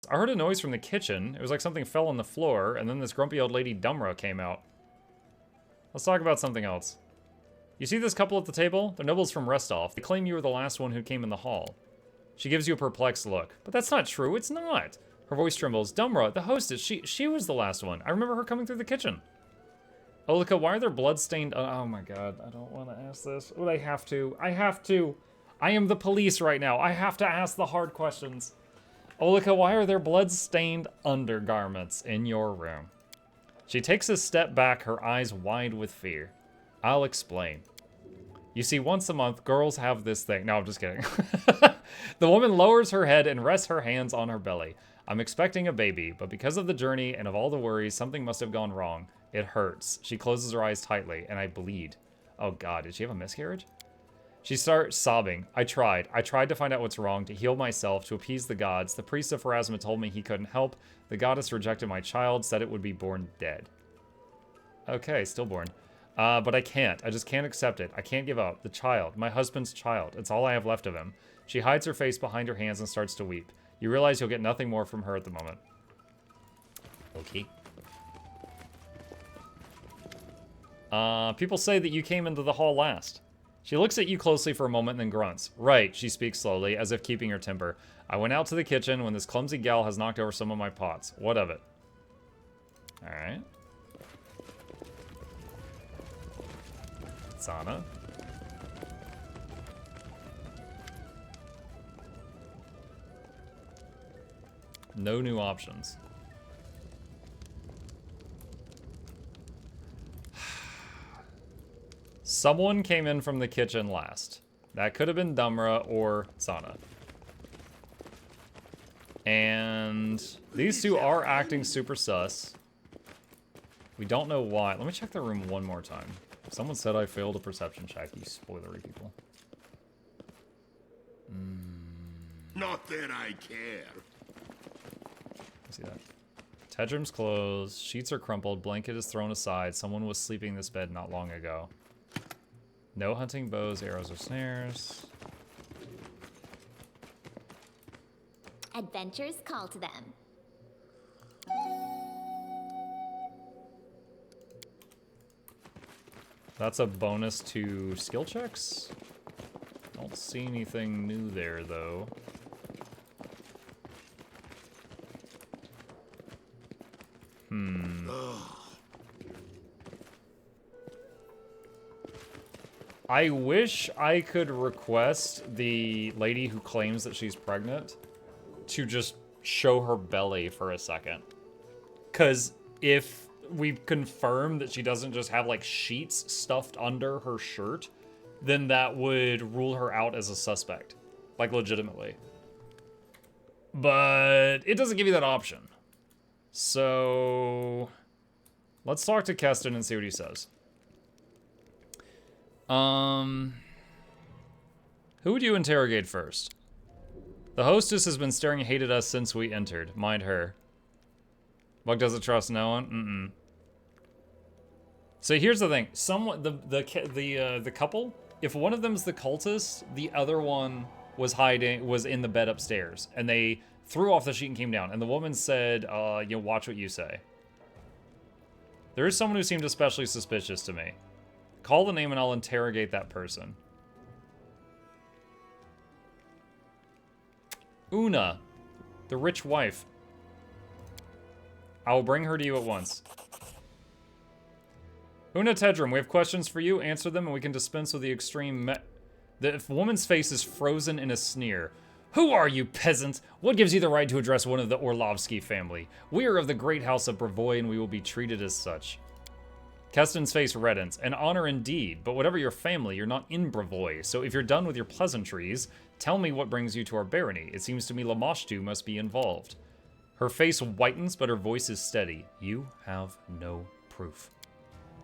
I heard a noise from the kitchen. It was like something fell on the floor, and then this grumpy old lady Dumra came out. Let's talk about something else. You see this couple at the table? They're nobles from Restolf. They claim you were the last one who came in the hall. She gives you a perplexed look. But that's not true, it's not. Her voice trembles. Dumra, the hostess, she was the last one. I remember her coming through the kitchen. Olika, why are there blood-stained... Oh my god, I don't want to ask this. But I have to. I have to. I am the police right now. I have to ask the hard questions. Olika, why are there blood-stained undergarments in your room? She takes a step back, her eyes wide with fear. I'll explain. You see, once a month, girls have this thing. No, I'm just kidding. The woman lowers her head and rests her hands on her belly. I'm expecting a baby, but because of the journey and of all the worries, something must have gone wrong. It hurts. She closes her eyes tightly, and I bleed. Oh god, did she have a miscarriage? She starts sobbing. I tried to find out what's wrong, to heal myself, to appease the gods. The priest of Pharasma told me he couldn't help. The goddess rejected my child, said it would be born dead. Okay, stillborn. But I can't. I just can't accept it. I can't give up. The child. My husband's child. It's all I have left of him. She hides her face behind her hands and starts to weep. You realize you'll get nothing more from her at the moment. Okay. People say that you came into the hall last. She looks at you closely for a moment and then grunts. Right, she speaks slowly, as if keeping her temper. I went out to the kitchen when this clumsy gal has knocked over some of my pots. What of it? Alright. Sana. No new options. Someone came in from the kitchen last. That could have been Dumra or Sana. And these two are acting super sus. We don't know why. Let me check the room one more time. Someone said I failed a perception check, you spoilery people. Not that I care. See that? Tedrum's closed. Sheets are crumpled. Blanket is thrown aside. Someone was sleeping in this bed not long ago. No hunting bows, arrows, or snares. Adventures call to them. That's a bonus to skill checks. Don't see anything new there, though. I wish I could request the lady who claims that she's pregnant to just show her belly for a second. Because if we confirm that she doesn't just have, like, sheets stuffed under her shirt, then that would rule her out as a suspect. Like, legitimately. But it doesn't give you that option. So let's talk to Keston and see what he says. Who would you interrogate first? The hostess has been staring hate at us since we entered. Mind her. Buck doesn't trust no one? So here's the thing. The couple, if one of them's the cultist, the other one was in the bed upstairs, and they threw off the sheet and came down, and the woman said, watch what you say. There is someone who seemed especially suspicious to me. Call the name and I'll interrogate that person. Una, the rich wife. I will bring her to you at once. Una Tedrum, we have questions for you. Answer them and we can dispense with the extreme the woman's face is frozen in a sneer. Who are you, peasant? What gives you the right to address one of the Orlovsky family? We are of the great house of Brevoy and we will be treated as such. Keston's face reddens. An honor indeed, but whatever your family, you're not in Brevoy, so if you're done with your pleasantries, tell me what brings you to our barony. It seems to me Lamashtu must be involved. Her face whitens, but her voice is steady. You have no proof.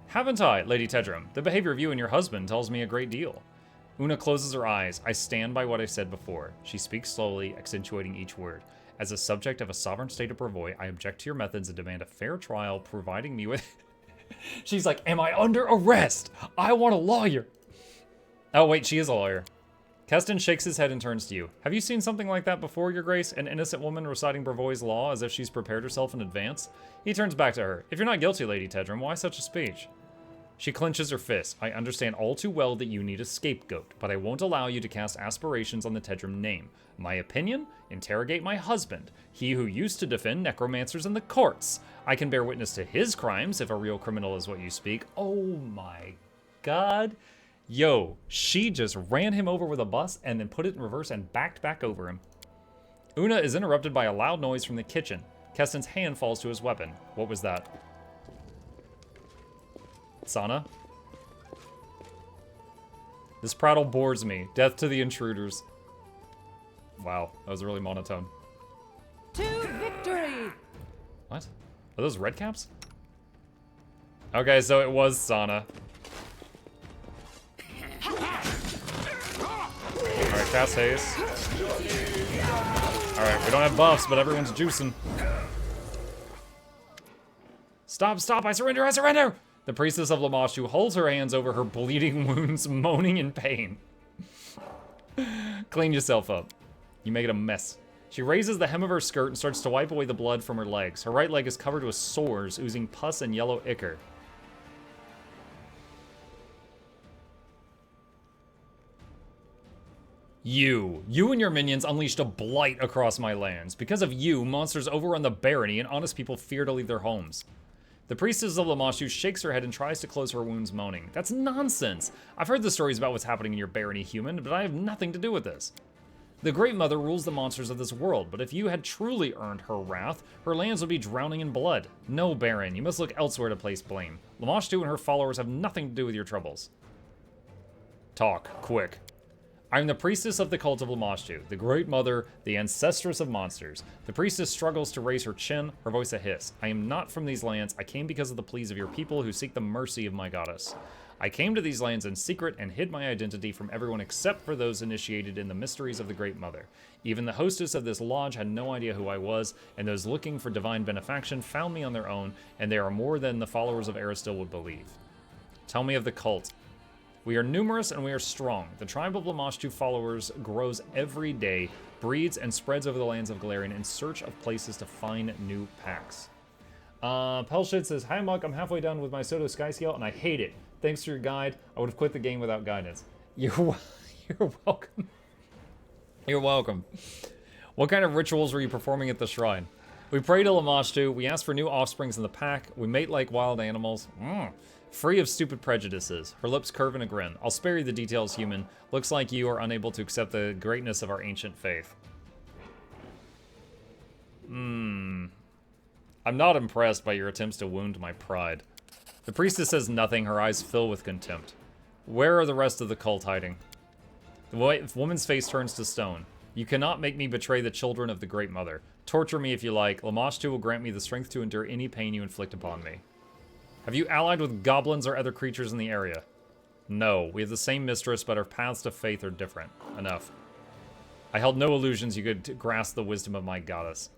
Haven't I, Lady Tedrum? The behavior of you and your husband tells me a great deal. Una closes her eyes. I stand by what I said before. She speaks slowly, accentuating each word. As a subject of a sovereign state of Brevoy, I object to your methods and demand a fair trial, providing me with... She's like, am I under arrest? I want a lawyer. Oh, wait, she is a lawyer. Keston shakes his head and turns to you. Have you seen something like that before, Your Grace? An innocent woman reciting Brevoy's law as if she's prepared herself in advance? He turns back to her. If you're not guilty, Lady Tedrum, why such a speech? She clenches her fist. I understand all too well that you need a scapegoat, but I won't allow you to cast aspirations on the Tedrum name. My opinion? Interrogate my husband, he who used to defend necromancers in the courts. I can bear witness to his crimes if a real criminal is what you speak. Oh my god. Yo, she just ran him over with a bus and then put it in reverse and backed back over him. Una is interrupted by a loud noise from the kitchen. Keston's hand falls to his weapon. What was that? Sana? This prattle bores me. Death to the intruders. Wow, that was really monotone. To victory! What? Are those red caps? Okay, so it was Sana. Alright, cast haste. Alright, we don't have buffs, but everyone's juicing. Stop, stop, I surrender, I surrender! The priestess of Lamashtu holds her hands over her bleeding wounds, moaning in pain. Clean yourself up. You make it a mess. She raises the hem of her skirt and starts to wipe away the blood from her legs. Her right leg is covered with sores, oozing pus and yellow ichor. You and your minions unleashed a blight across my lands. Because of you, monsters overrun the barony and honest people fear to leave their homes. The priestess of Lamashtu shakes her head and tries to close her wounds, moaning. That's nonsense. I've heard the stories about what's happening in your barony, human, but I have nothing to do with this. The Great Mother rules the monsters of this world, but if you had truly earned her wrath, her lands would be drowning in blood. No, Baron, you must look elsewhere to place blame. Lamashtu and her followers have nothing to do with your troubles. Talk, quick. I am the priestess of the cult of Lamashtu, the Great Mother, the ancestress of monsters. The priestess struggles to raise her chin, her voice a hiss. I am not from these lands. I came because of the pleas of your people who seek the mercy of my goddess. I came to these lands in secret and hid my identity from everyone except for those initiated in the mysteries of the Great Mother. Even the hostess of this lodge had no idea who I was, and those looking for divine benefaction found me on their own, and they are more than the followers of Aristil would believe. Tell me of the cult. We are numerous and we are strong. The tribe of Lamashtu followers grows every day, breeds, and spreads over the lands of Galarian in search of places to find new packs. Pelshid says, Hi Muck, I'm halfway done with my Soto Skyscale and I hate it. Thanks for your guide. I would have quit the game without guidance. You're welcome. You're welcome. What kind of rituals were you performing at the shrine? We pray to Lamashtu, we ask for new offsprings in the pack, we mate like wild animals. Free of stupid prejudices. Her lips curve in a grin. I'll spare you the details, human. Looks like you are unable to accept the greatness of our ancient faith. I'm not impressed by your attempts to wound my pride. The priestess says nothing, her eyes fill with contempt. Where are the rest of the cult hiding? The woman's face turns to stone. You cannot make me betray the children of the Great Mother. Torture me if you like. Lamashtu will grant me the strength to endure any pain you inflict upon me. Have you allied with goblins or other creatures in the area? No, we have the same mistress, but our paths to faith are different. Enough. I held no illusions you could grasp the wisdom of my goddess.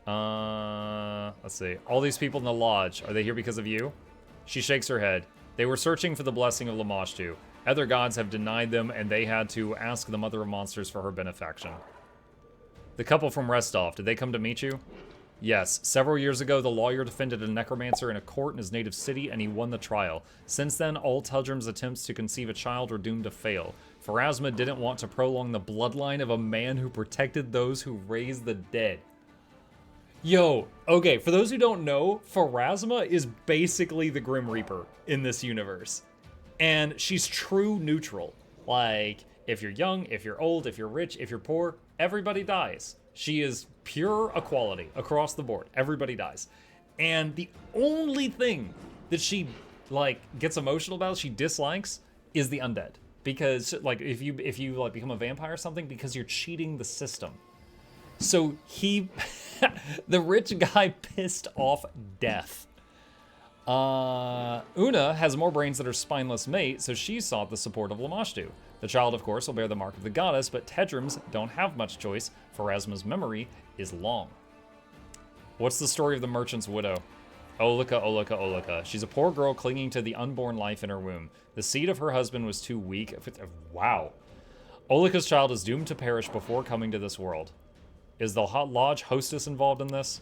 Let's see. All these people in the lodge, are they here because of you? She shakes her head. They were searching for the blessing of Lamashtu. Other gods have denied them, and they had to ask the Mother of Monsters for her benefaction. The couple from Restov, did they come to meet you? Yes, several years ago, the lawyer defended a necromancer in a court in his native city, and he won the trial. Since then, all Tudrum's attempts to conceive a child were doomed to fail. Pharasma didn't want to prolong the bloodline of a man who protected those who raised the dead. Yo, okay, for those who don't know, Pharasma is basically the Grim Reaper in this universe. And she's true neutral. Like, if you're young, if you're old, if you're rich, if you're poor, everybody dies. She is pure equality across the board. Everybody dies. And the only thing that she, like, gets emotional about, she dislikes, is the undead. Because, like, if you like, become a vampire or something, because you're cheating the system. So he, the rich guy pissed off death. Una has more brains than her spineless mate, so she sought the support of Lamashtu. The child, of course, will bear the mark of the goddess, but Tedrums don't have much choice. Pharasma's memory is long. What's the story of the merchant's widow? Olika, Olika, Olika. She's a poor girl clinging to the unborn life in her womb. The seed of her husband was too weak. Wow. Olika's child is doomed to perish before coming to this world. Is the lodge hostess involved in this?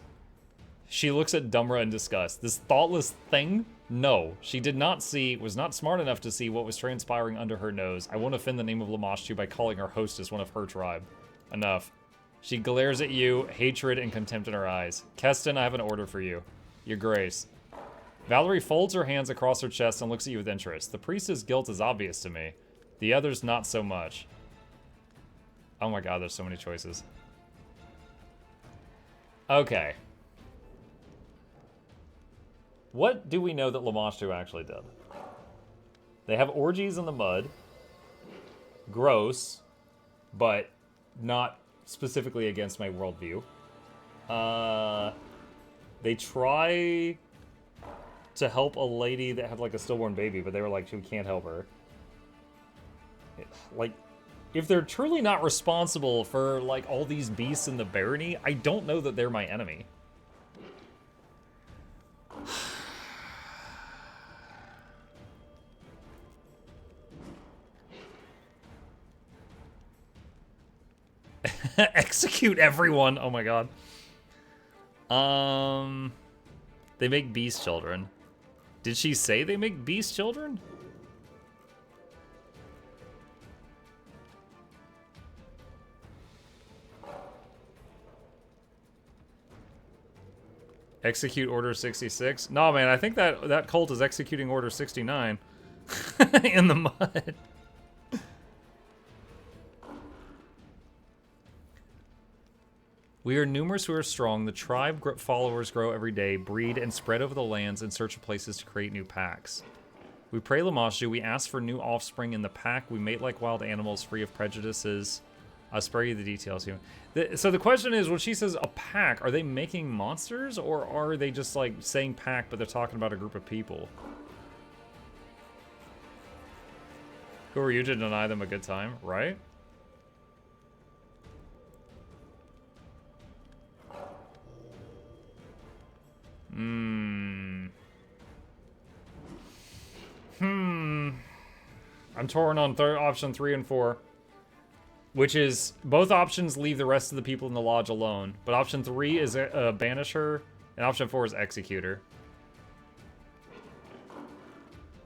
She looks at Dumra in disgust. This thoughtless thing? No, she did not see, was not smart enough to see what was transpiring under her nose. I won't offend the name of Lamashtu by calling her hostess one of her tribe. Enough. She glares at you, hatred and contempt in her eyes. Keston, I have an order for you. Your Grace. Valerie folds her hands across her chest and looks at you with interest. The priestess' guilt is obvious to me. The others, not so much. Oh my god, there's so many choices. Okay. What do we know that Lamashtu actually did? They have orgies in the mud. Gross, but not specifically against my worldview. They try to help a lady that had like a stillborn baby, but they were like, we can't help her. Like, if they're truly not responsible for like all these beasts in the barony, I don't know that they're my enemy. Execute everyone. Oh my god. They make beast children. Did she say they make beast children? Execute Order 66? No, man, I think that cult is executing Order 69 in the mud. We are numerous who are strong. The tribe followers grow every day, breed, and spread over the lands in search of places to create new packs. We pray Lamashtu. We ask for new offspring in the pack. We mate like wild animals, free of prejudices. I'll spare you the details here. So the question is, when she says a pack, are they making monsters, or are they just like saying pack, but they're talking about a group of people? Who are you to deny them a good time, right? I'm torn on option 3 and 4. Which is, both options leave the rest of the people in the lodge alone. But option 3 is banish her, and option 4 is execute her.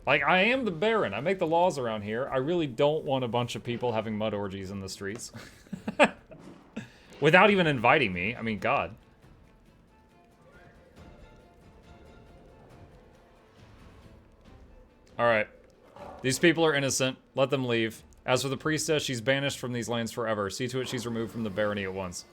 Like, I am the Baron. I make the laws around here. I really don't want a bunch of people having mud orgies in the streets. Without even inviting me. I mean, God. Alright. These people are innocent. Let them leave. As for the priestess, she's banished from these lands forever. See to it she's removed from the barony at once.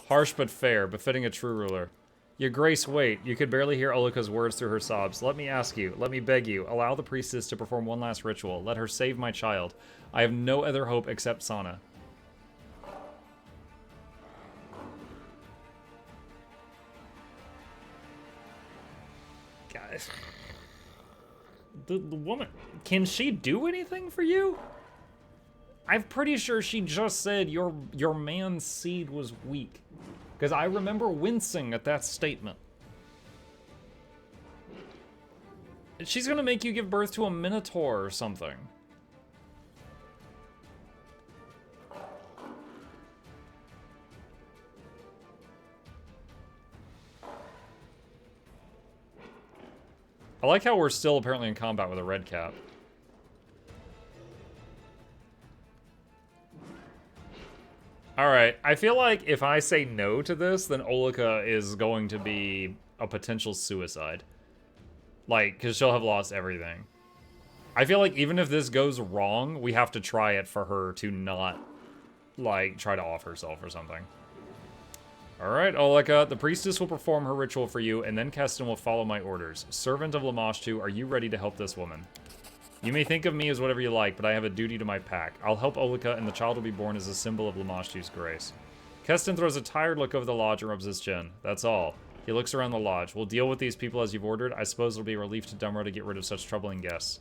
Harsh but fair, befitting a true ruler. Your Grace, wait. You could barely hear Olika's words through her sobs. Let me ask you, let me beg you, allow the priestess to perform one last ritual. Let her save my child. I have no other hope except Sana. Guys. The woman, can she do anything for you? I'm pretty sure she just said your man's seed was weak. Because I remember wincing at that statement. She's gonna make you give birth to a minotaur or something. I like how we're still apparently in combat with a red cap. Alright, I feel like if I say no to this, then Olika is going to be a potential suicide. Like, because she'll have lost everything. I feel like even if this goes wrong, we have to try it for her to not, like, try to off herself or something. Alright, Olika, the priestess will perform her ritual for you, and then Keston will follow my orders. Servant of Lamashtu, are you ready to help this woman? You may think of me as whatever you like, but I have a duty to my pack. I'll help Olika, and the child will be born as a symbol of Lamashtu's grace. Keston throws a tired look over the lodge and rubs his chin. That's all. He looks around the lodge. We'll deal with these people as you've ordered. I suppose it'll be a relief to Dumra to get rid of such troubling guests.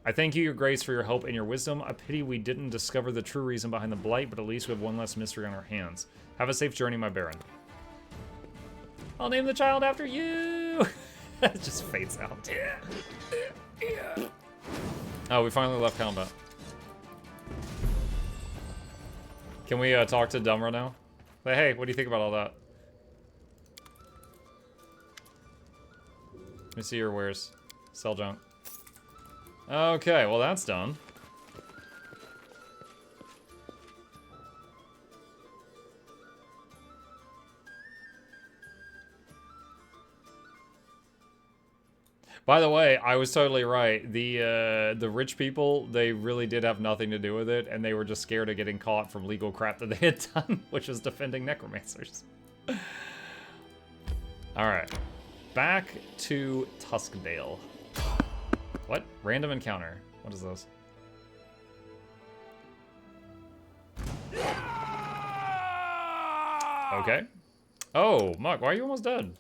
I thank you, your grace, for your help and your wisdom. A pity we didn't discover the true reason behind the blight, but at least we have one less mystery on our hands. Have a safe journey, my Baron. I'll name the child after you! It just fades out. Oh, we finally left combat. Can we talk to Dumra now? Like, hey, what do you think about all that? Let me see your wares. Sell junk. Okay, well that's done. By the way, I was totally right. The rich people, they really did have nothing to do with it, and they were just scared of getting caught from legal crap that they had done, which was defending necromancers. Alright. Back to Tuskdale. What? Random encounter. What is this? Okay. Oh, Muck, why are you almost dead?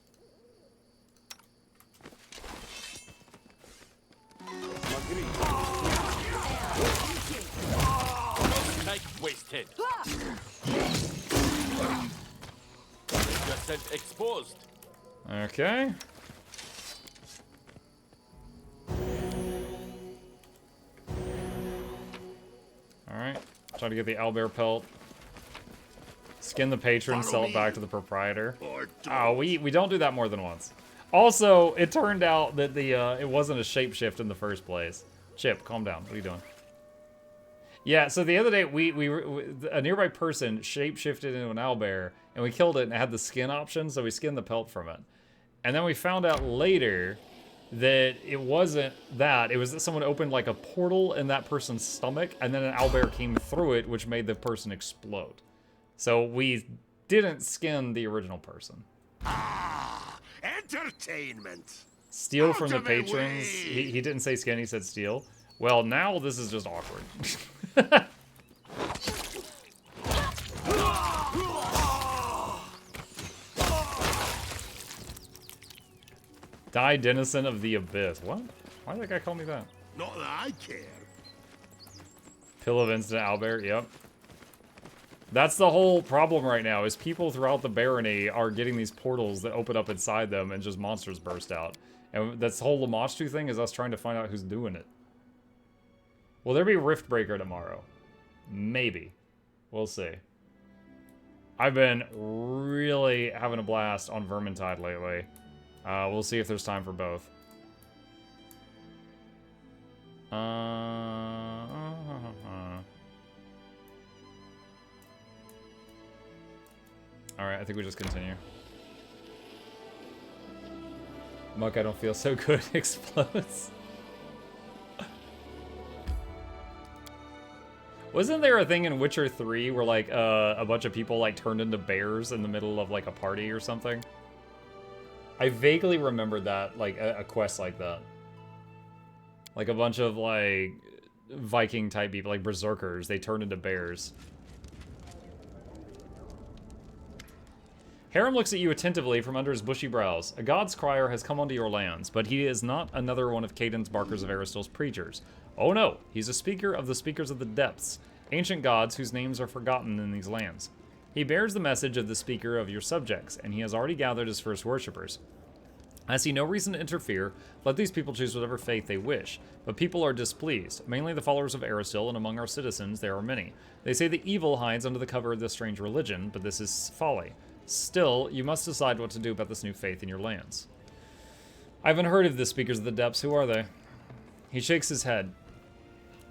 Wasted. Just exposed. Okay. Alright. Try to get the owlbear pelt. Skin the patron, sell it back to the proprietor. Oh, we don't do that more than once. Also, it turned out that the it wasn't a shapeshift in the first place. Chip, calm down. What are you doing? Yeah, so the other day, a nearby person shapeshifted into an owlbear, and we killed it, and it had the skin option, so we skinned the pelt from it. And then we found out later that it wasn't that. It was that someone opened, like, a portal in that person's stomach, and then an owlbear came through it, which made the person explode. So we didn't skin the original person. Ah, entertainment. Steal from the patrons. He didn't say skin, he said steal. Well, now this is just awkward. Die denizen of the abyss. What? Why did that guy call me that? Not that I care. Pill of instant owlbear, yep. That's the whole problem right now, is people throughout the barony are getting these portals that open up inside them and just monsters burst out. And this whole Lamashtu thing is us trying to find out who's doing it. Will there be Riftbreaker tomorrow? Maybe. We'll see. I've been really having a blast on Vermintide lately. We'll see if there's time for both. Alright, I think we just continue. Muck, I don't feel so good, explodes. Wasn't there a thing in Witcher 3 where, like, a bunch of people, like, turned into bears in the middle of, like, a party or something? I vaguely remember that, like, a quest like that. Like, a bunch of, like, Viking-type people, like berserkers, they turned into bears. Harem looks at you attentively from under his bushy brows. A god's crier has come onto your lands, but he is not another one of Caden's Barkers of Aristil's preachers. Oh no, he's a speaker of the Speakers of the Depths, ancient gods whose names are forgotten in these lands. He bears the message of the speaker of your subjects, and he has already gathered his first worshippers. I see no reason to interfere. Let these people choose whatever faith they wish. But people are displeased, mainly the followers of Aristil, and among our citizens there are many. They say the evil hides under the cover of this strange religion, but this is folly. Still, you must decide what to do about this new faith in your lands. I haven't heard of the Speakers of the Depths. Who are they? He shakes his head.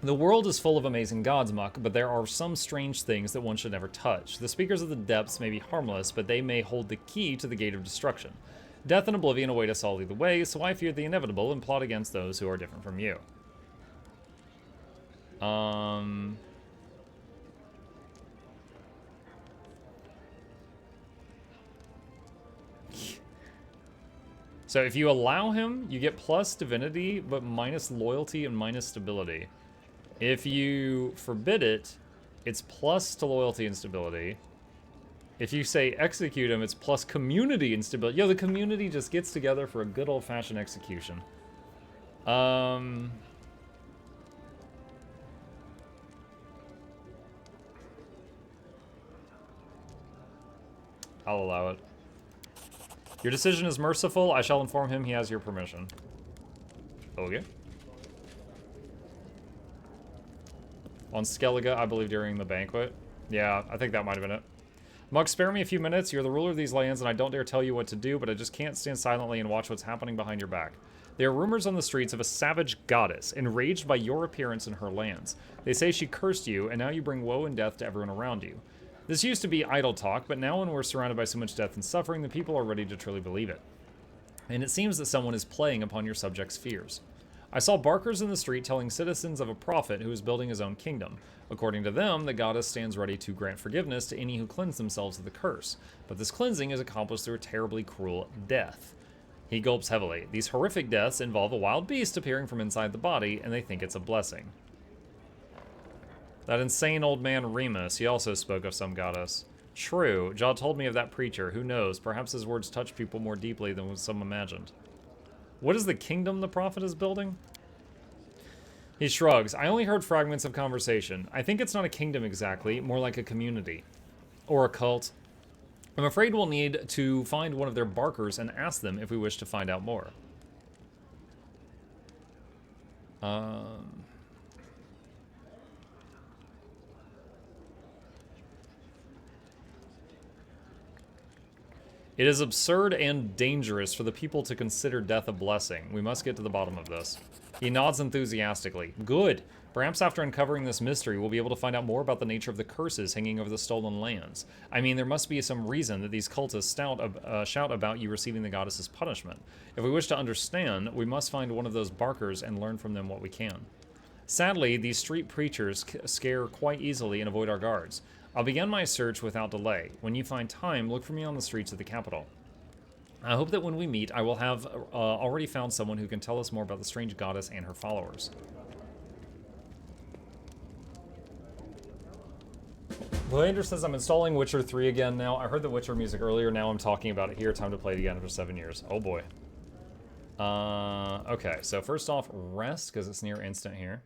The world is full of amazing gods, Muck, but there are some strange things that one should never touch. The Speakers of the Depths may be harmless, but they may hold the key to the gate of destruction. Death and oblivion await us all either way, so I fear the inevitable and plot against those who are different from you. So if you allow him, you get plus divinity, but minus loyalty and minus stability. If you forbid it, it's plus to loyalty and stability. If you say execute him, it's plus community and stability. Yo, the community just gets together for a good old-fashioned execution. I'll allow it. Your decision is merciful. I shall inform him he has your permission. Okay. On Skellige, I believe during the banquet. Yeah, I think that might have been it. Mug, spare me a few minutes. You're the ruler of these lands, and I don't dare tell you what to do, but I just can't stand silently and watch what's happening behind your back. There are rumors on the streets of a savage goddess, enraged by your appearance in her lands. They say she cursed you, and now you bring woe and death to everyone around you. This used to be idle talk, but now when we're surrounded by so much death and suffering, the people are ready to truly believe it. And it seems that someone is playing upon your subjects' fears. I saw barkers in the street telling citizens of a prophet who is building his own kingdom. According to them, the goddess stands ready to grant forgiveness to any who cleanse themselves of the curse. But this cleansing is accomplished through a terribly cruel death. He gulps heavily. These horrific deaths involve a wild beast appearing from inside the body, and they think it's a blessing. That insane old man Remus, he also spoke of some goddess. True, Jaw told me of that preacher. Who knows? Perhaps his words touch people more deeply than some imagined. What is the kingdom the prophet is building? He shrugs. I only heard fragments of conversation. I think it's not a kingdom exactly, more like a community. Or a cult. I'm afraid we'll need to find one of their barkers and ask them if we wish to find out more. It is absurd and dangerous for the people to consider death a blessing. We must get to the bottom of this. He nods enthusiastically. Good. Perhaps after uncovering this mystery, we'll be able to find out more about the nature of the curses hanging over the stolen lands. I mean, there must be some reason that these cultists shout about you receiving the goddess's punishment. If we wish to understand, we must find one of those barkers and learn from them what we can. Sadly, these street preachers scare quite easily and avoid our guards. I'll begin my search without delay. When you find time, look for me on the streets of the capital. I hope that when we meet, I will have already found someone who can tell us more about the strange goddess and her followers. Blander says I'm installing Witcher 3 again now. I heard the Witcher music earlier, now I'm talking about it here. Time to play it again after 7 years. Oh boy. Okay, so first off, rest, because it's near instant here.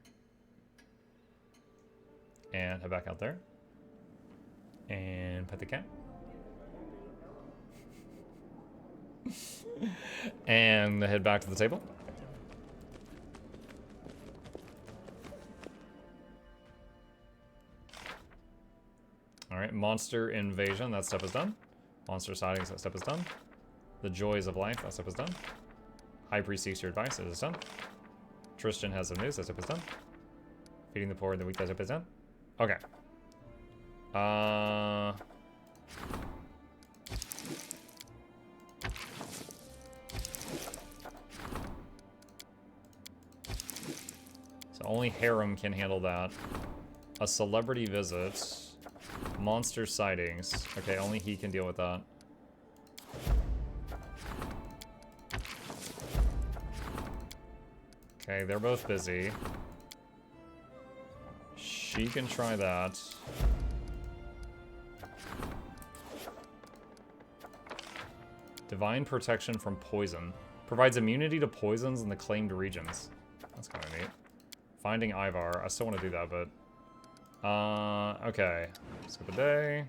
And head back out there. And pet the cat. And head back to the table. Alright, monster invasion, that step is done. Monster sightings, that step is done. The joys of life, that step is done. High priest seeks your advice, that is done. Tristan has some news, that step is done. Feeding the poor and the weak, that step is done. Okay. So only Harem can handle that. A celebrity visit. Monster sightings. Okay, only he can deal with that. Okay, they're both busy. She can try that. Divine protection from poison. Provides immunity to poisons in the claimed regions. That's kind of neat. Finding Ivar. I still want to do that, but... okay. Skip a day.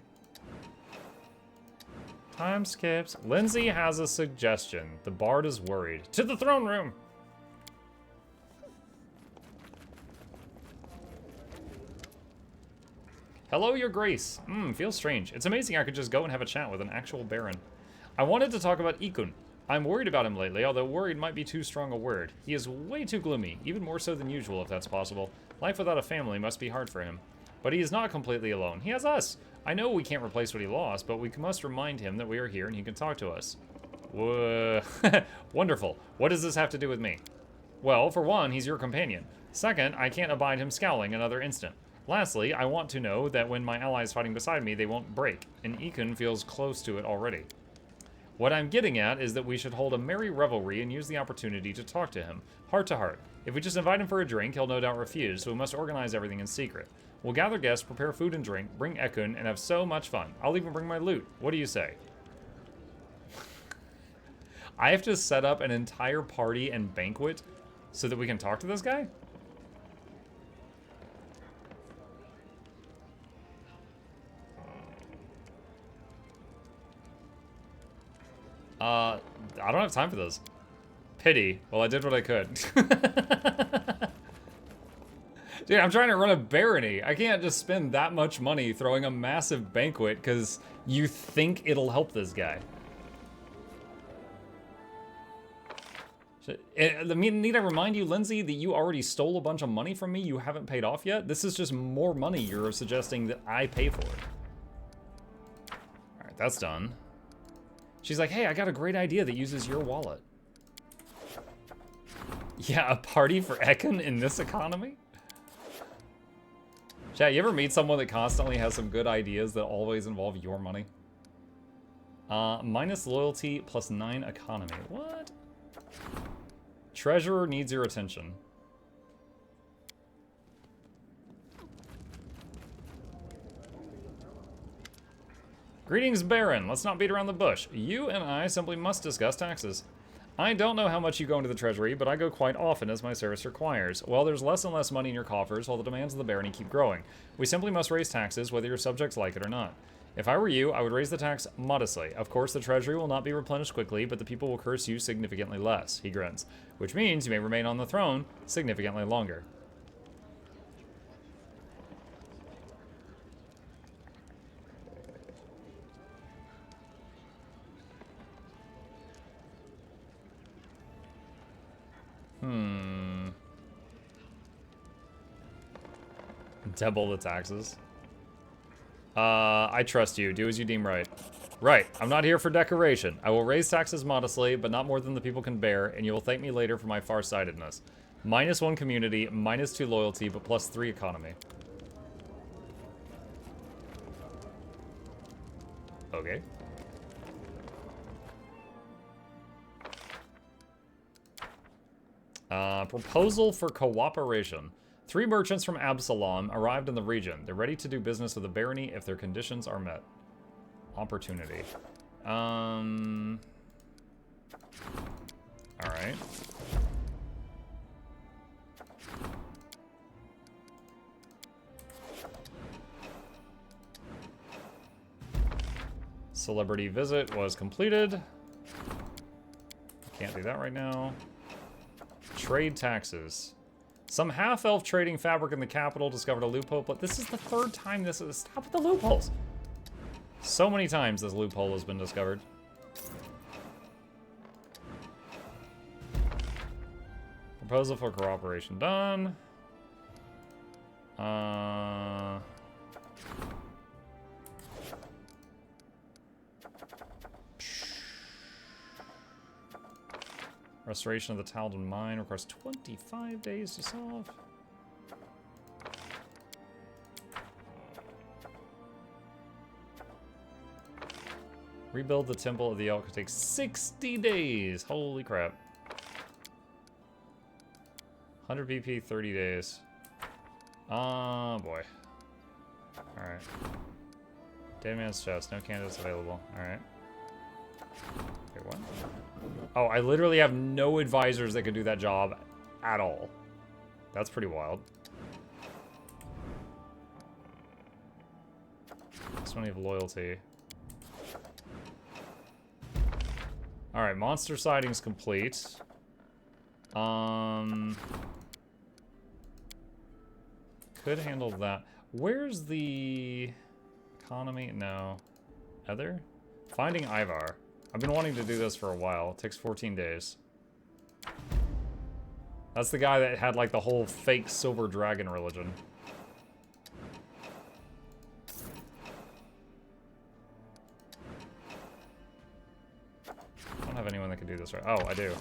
Time skips. Lindsay has a suggestion. The bard is worried. To the throne room! Hello, your grace. Feels strange. It's amazing I could just go and have a chat with an actual baron. I wanted to talk about Ikun. I'm worried about him lately, although worried might be too strong a word. He is way too gloomy, even more so than usual if that's possible. Life without a family must be hard for him. But he is not completely alone. He has us. I know we can't replace what he lost, but we must remind him that we are here and he can talk to us. Whoa. Wonderful. What does this have to do with me? Well, for one, he's your companion. Second, I can't abide him scowling another instant. Lastly, I want to know that when my allies fighting beside me, they won't break, and Ikun feels close to it already. What I'm getting at is that we should hold a merry revelry and use the opportunity to talk to him, heart to heart. If we just invite him for a drink, he'll no doubt refuse, so we must organize everything in secret. We'll gather guests, prepare food and drink, bring Ekun, and have so much fun. I'll even bring my loot. What do you say? I have to set up an entire party and banquet so that we can talk to this guy? I don't have time for this. Pity. Well, I did what I could. Dude, I'm trying to run a barony. I can't just spend that much money throwing a massive banquet because you think it'll help this guy. Need I remind you, Lindsay, that you already stole a bunch of money from me you haven't paid off yet? This is just more money you're suggesting that I pay for it. All right, that's done. She's like, hey, I got a great idea that uses your wallet. Yeah, a party for Ekin in this economy? Chat, you ever meet someone that constantly has some good ideas that always involve your money? Minus loyalty plus 9 economy. What? Treasurer needs your attention. Greetings, Baron. Let's not beat around the bush. You and I simply must discuss taxes. I don't know how much you go into the treasury, but I go quite often as my service requires. Well, there's less and less money in your coffers while the demands of the barony keep growing. We simply must raise taxes whether your subjects like it or not. If I were you, I would raise the tax modestly. Of course, the treasury will not be replenished quickly, but the people will curse you significantly less. He grins. Which means you may remain on the throne significantly longer. Double the taxes. I trust you. Do as you deem right. Right. I'm not here for decoration. I will raise taxes modestly, but not more than the people can bear, and you will thank me later for my farsightedness. Minus 1 community, minus 2 loyalty, but plus 3 economy. Okay. Proposal for cooperation. 3 merchants from Absalom arrived in the region. They're ready to do business with the barony if their conditions are met. Opportunity. Alright. Celebrity visit was completed. Can't do that right now. Trade taxes. Some half-elf trading fabric in the capital discovered a loophole, but this is the 3rd time this is. Stop with the loopholes. So many times this loophole has been discovered. Proposal for cooperation done. Restoration of the Talden Mine requires 25 days to solve. Rebuild the Temple of the Elk could take 60 days. Holy crap. 100 BP, 30 days. Oh boy. Alright. Dead man's chest. No candidates available. Alright. Wait, what? Oh, I literally have no advisors that could do that job at all. That's pretty wild. This one you have loyalty. Alright, monster sightings complete. Could handle that. Where's the economy? No. Other? Finding Ivar. I've been wanting to do this for a while. It takes 14 days. That's the guy that had like the whole fake silver dragon religion. I don't have anyone that can do this right. Oh, I do.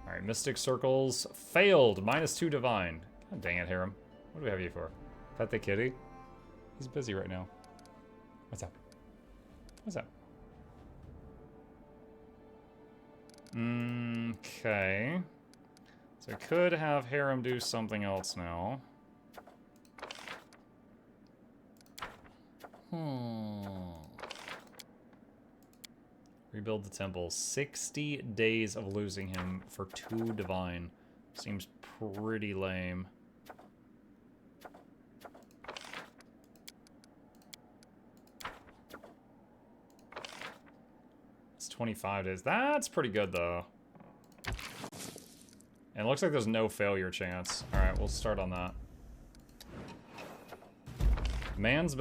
Alright, Mystic Circles failed. -2 Divine. God dang it, Harem. What do we have you for? Pet the kitty? He's busy right now. What's up? What's up? Okay. So I could have Harem do something else now. Rebuild the temple. 60 days of losing him for 2 divine. Seems pretty lame. It's 25 days. That's pretty good, though. And it looks like there's no failure chance. Alright, we'll start on that. Man's best